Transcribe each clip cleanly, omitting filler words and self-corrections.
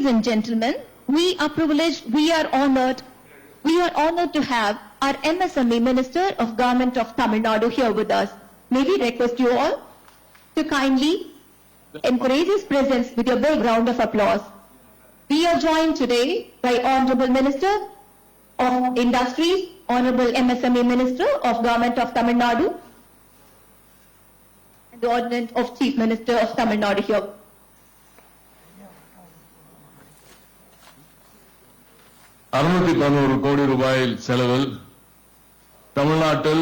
Ladies and gentlemen, we are privileged, we are honored to have our MSME Minister of Government of Tamil Nadu here with us. May we request you all to kindly encourage his presence with a big round of applause. We are joined today by Honorable Minister of Industries, Honorable MSME Minister of Government of Tamil Nadu, and the Ordinance of Chief Minister of Tamil Nadu here. ₹611 கோடி செலவில் தமிழ்நாட்டில்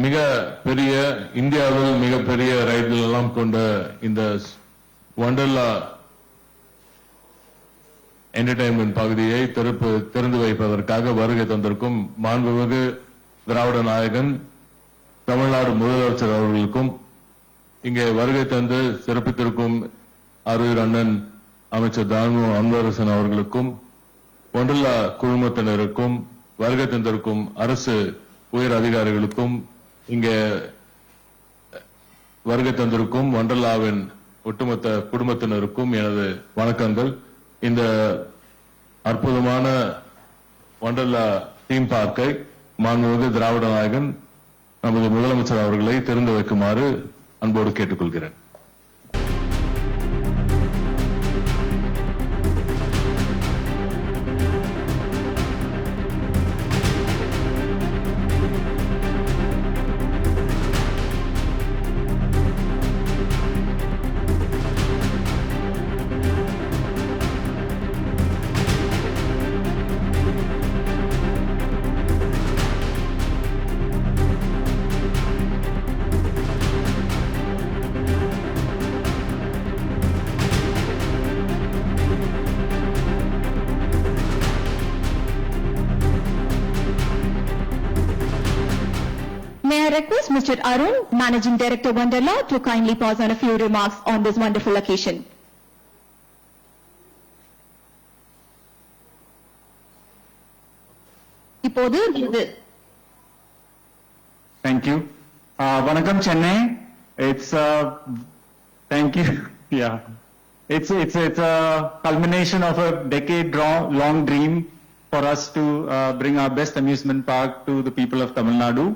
மிக பெரிய இந்தியாவில் மிகப்பெரிய ரயில்கள் எல்லாம் கொண்ட இந்த வண்டர்லா என்டர்டெயின்மெண்ட் பகுதியை திறந்து வைப்பதற்காக வருகை தந்திருக்கும் மாண்புமிகு திராவிட நாயகன் தமிழ்நாடு முதலமைச்சர் அவர்களுக்கும் இங்கே வருகை தந்து சிறப்பித்திருக்கும் அறிஞர் அண்ணன் அமைச்சர் தானு அன்பரசன் அவர்களுக்கும் வண்டர்லா குழுமத்தினருக்கும் வருகை தந்திருக்கும் அரசு உயர் அதிகாரிகளுக்கும் இங்கே வருகை தந்திருக்கும் வண்டர்லாவின் ஒட்டுமொத்த குடும்பத்தினருக்கும் எனது வணக்கங்கள். இந்த அற்புதமான வண்டர்லா தீம் பார்க்கை மாண்புமிகு திராவிட நாயகன் நமது முதலமைச்சர் அவர்களை திறந்து வைக்குமாறு அன்போடு கேட்டுக்கொள்கிறேன். May I request Mr. Arun, Managing Director Wonderla, to kindly pause on a few remarks on this wonderful occasion. இப்போது Thank you. Vanakkam Chennai. It's thank you. Yeah. It's a culmination of a decade-long dream for us to bring our best amusement park to the people of Tamil Nadu.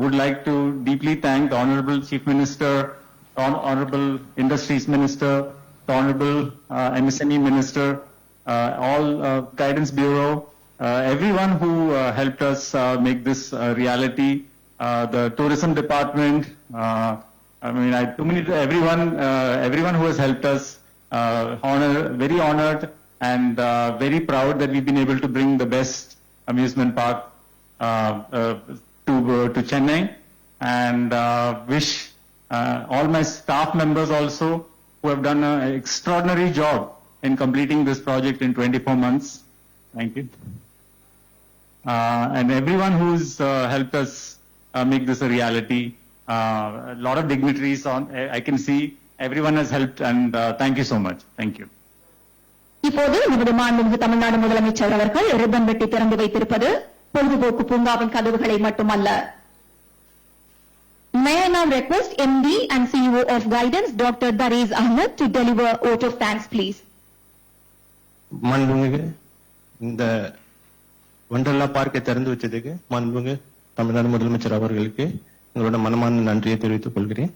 Would like to deeply thank the Honorable Chief Minister, Honorable Industries Minister, the Honorable MSME Minister, all Guidance Bureau, everyone who helped us make this reality, the Tourism Department, everyone who has helped us, very honored and very proud that we've been able to bring the best amusement park to Chennai, and wish all my staff members also who have done an extraordinary job in completing this project in 24 months. Thank you. And everyone who's helped us make this a reality. A lot of dignitaries I can see everyone has helped, and thank you so much. Thank you. இப்போது நமது மாண்புமிகு தமிழ்நாடு முதலமைச்சர் அவர்கள் ribbon வெட்டி திறந்து வைத்திருப்பது பொழுதுபோக்கு பூங்காவின் கதவுகளை மட்டுமல்ல. May I now request MD and CEO of Guidance, Dr. Dareez Ahmed, to deliver a vote of thanks, please. மாண்புமிகு இந்த வண்டர்லா பார்க்கை திறந்து வச்சதுக்கு மாண்புமிகு தமிழ்நாடு முதலமைச்சர் அவர்களுக்கு எங்களோட மனமான நன்றியை தெரிவித்துக் கொள்கிறேன்.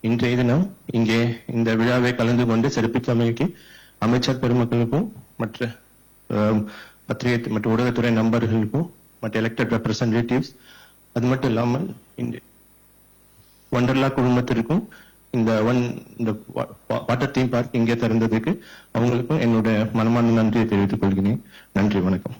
இன்றைய தினம் இங்கே இந்த விழாவை கலந்து கொண்டு சிறப்பித்தமைக்கு அமைச்சர் பெருமக்களுக்கும் மற்ற பத்திரிகை மற்றும் ஊடகத்துறை நண்பர்களுக்கும் மற்ற எலெக்டட் ரெப்ரசன்டேட்டிவ்ஸ், அது மட்டும் இல்லாமல் வண்டர்லா குழுமத்திற்கும் இந்த வாட்டர் தீம் பார்க் இங்கே திறந்ததுக்கு அவங்களுக்கும் என்னோட மனமான நன்றியை தெரிவித்துக் கொள்கிறேன். நன்றி, வணக்கம்.